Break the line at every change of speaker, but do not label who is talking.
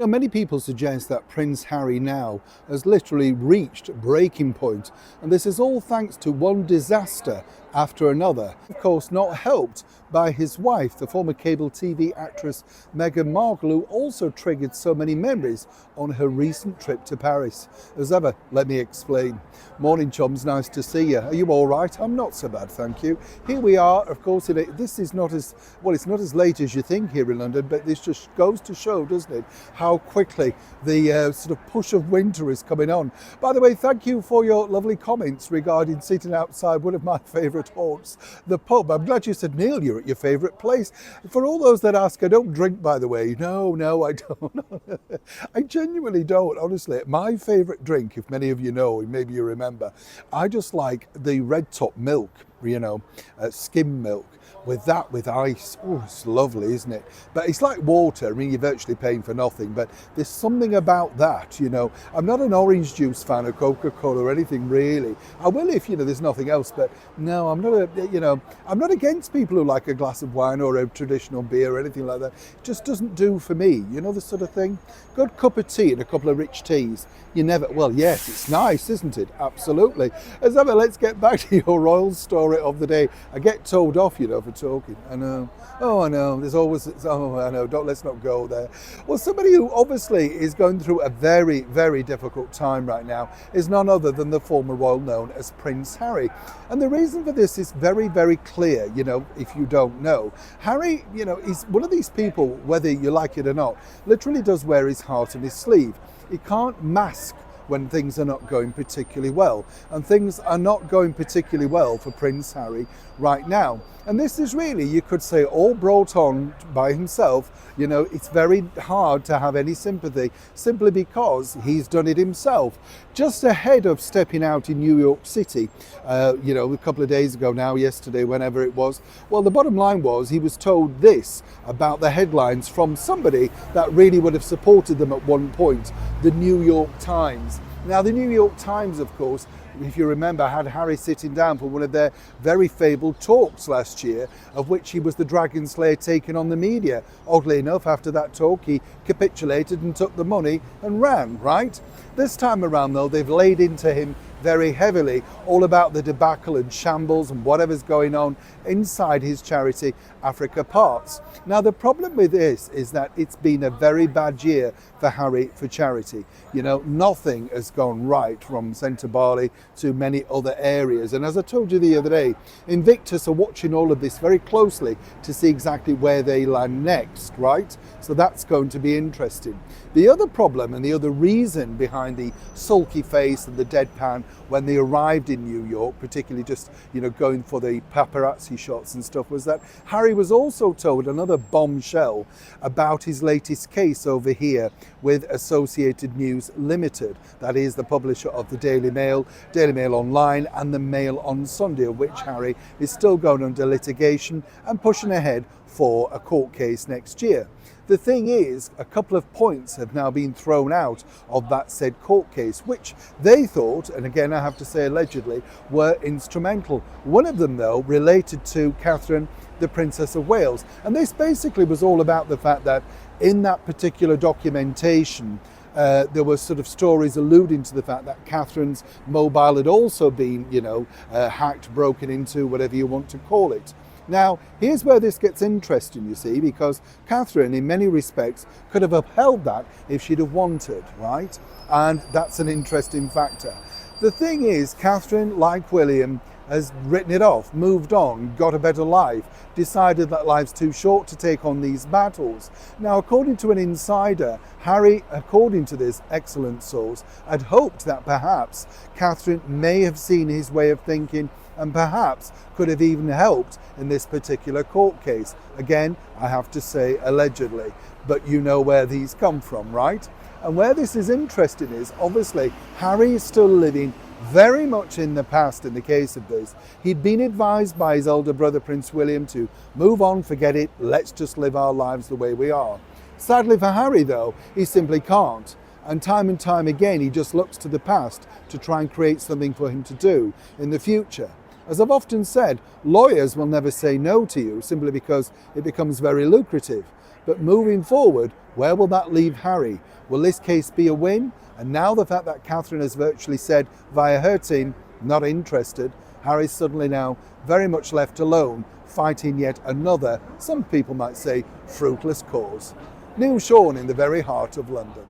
Now, many people suggest that Prince Harry now has literally reached breaking point, and this is all thanks to one disaster after another. Of course, not helped by his wife, the former cable TV actress Meghan Markle, who also triggered so many memories on her recent trip to Paris. As ever, let me explain. Morning, chums, nice to see you. Are you all right? I'm not so bad, thank you. Here we are, of course, this is not as, well, it's not as late as you think here in London, but this just goes to show, doesn't it, how quickly the sort of push of winter is coming on. By the way, thank you for your lovely comments regarding sitting outside one of my favourite haunts, the pub. I'm glad you said, Neil, you're at your favourite place. For all those that ask, I don't drink, by the way. No, I don't. I genuinely don't, honestly. My favourite drink, if many of you know, maybe you remember, I just like the red top milk, skim milk. With ice. Oh, it's lovely, isn't it? But it's like water. I mean, you're virtually paying for nothing, but there's something about that, I'm not an orange juice fan of Coca-Cola or anything really. I will if, there's nothing else, but no, I'm not against people who like a glass of wine or a traditional beer or anything like that. It just doesn't do for me, the sort of thing. Good cup of tea and a couple of rich teas. Well, yes, it's nice, isn't it? Absolutely. As ever, let's get back to your royal story of the day. I get told off, for talking. I know. Oh, I know. There's always, I know. Let's not go there. Well, somebody who obviously is going through a very, very difficult time right now is none other than the former royal known as Prince Harry. And the reason for this is very, very clear, if you don't know. Harry, is one of these people, whether you like it or not, literally does wear his heart on his sleeve. He can't mask when things are not going particularly well. And things are not going particularly well for Prince Harry right now. And this is really, you could say, all brought on by himself. It's very hard to have any sympathy simply because he's done it himself. Just ahead of stepping out in New York City, a couple of days ago now, yesterday, whenever it was, well, the bottom line was he was told this about the headlines from somebody that really would have supported them at one point, the New York Times. Now, the New York Times, of course, if you remember, had Harry sitting down for one of their very fabled talks last year, of which he was the Dragon Slayer taking on the media. Oddly enough, after that talk, he capitulated and took the money and ran, right? This time around, though, they've laid into him very heavily all about the debacle and shambles and whatever's going on inside his charity Africa Parts. Now, the problem with this is that it's been a very bad year for Harry for charity. Nothing has gone right from Centre Bali to many other areas. And as I told you the other day, Invictus are watching all of this very closely to see exactly where they land next, right? So that's going to be interesting. The other problem and the other reason behind the sulky face and the deadpan when they arrived in New York, particularly just, going for the paparazzi shots and stuff, was that Harry was also told another bombshell about his latest case over here with Associated News Limited. That is the publisher of the Daily Mail Online and the Mail on Sunday, of which Harry is still going under litigation and pushing ahead for a court case next year. The thing is, a couple of points have now been thrown out of that said court case, which they thought, and again I have to say allegedly, were instrumental. One of them, though, related to Catherine, the Princess of Wales. And this basically was all about the fact that in that particular documentation, there were sort of stories alluding to the fact that Catherine's mobile had also been, hacked, broken into, whatever you want to call it. Now, here's where this gets interesting, you see, because Catherine, in many respects, could have upheld that if she'd have wanted, right? And that's an interesting factor. The thing is, Catherine, like William, has written it off, moved on, got a better life, decided that life's too short to take on these battles. Now, according to an insider, Harry, according to this excellent source, had hoped that perhaps Catherine may have seen his way of thinking and perhaps could have even helped in this particular court case. Again, I have to say allegedly, but you know where these come from, right? And where this is interesting is, obviously, Harry is still living very much in the past in the case of this. He'd been advised by his older brother, Prince William, to move on, forget it, let's just live our lives the way we are. Sadly for Harry, though, he simply can't. And time again, he just looks to the past to try and create something for him to do in the future. As I've often said, lawyers will never say no to you simply because it becomes very lucrative. But moving forward, where will that leave Harry? Will this case be a win? And now the fact that Catherine has virtually said via her team, not interested, Harry's suddenly now very much left alone, fighting yet another, some people might say, fruitless cause. Neil Sean in the very heart of London.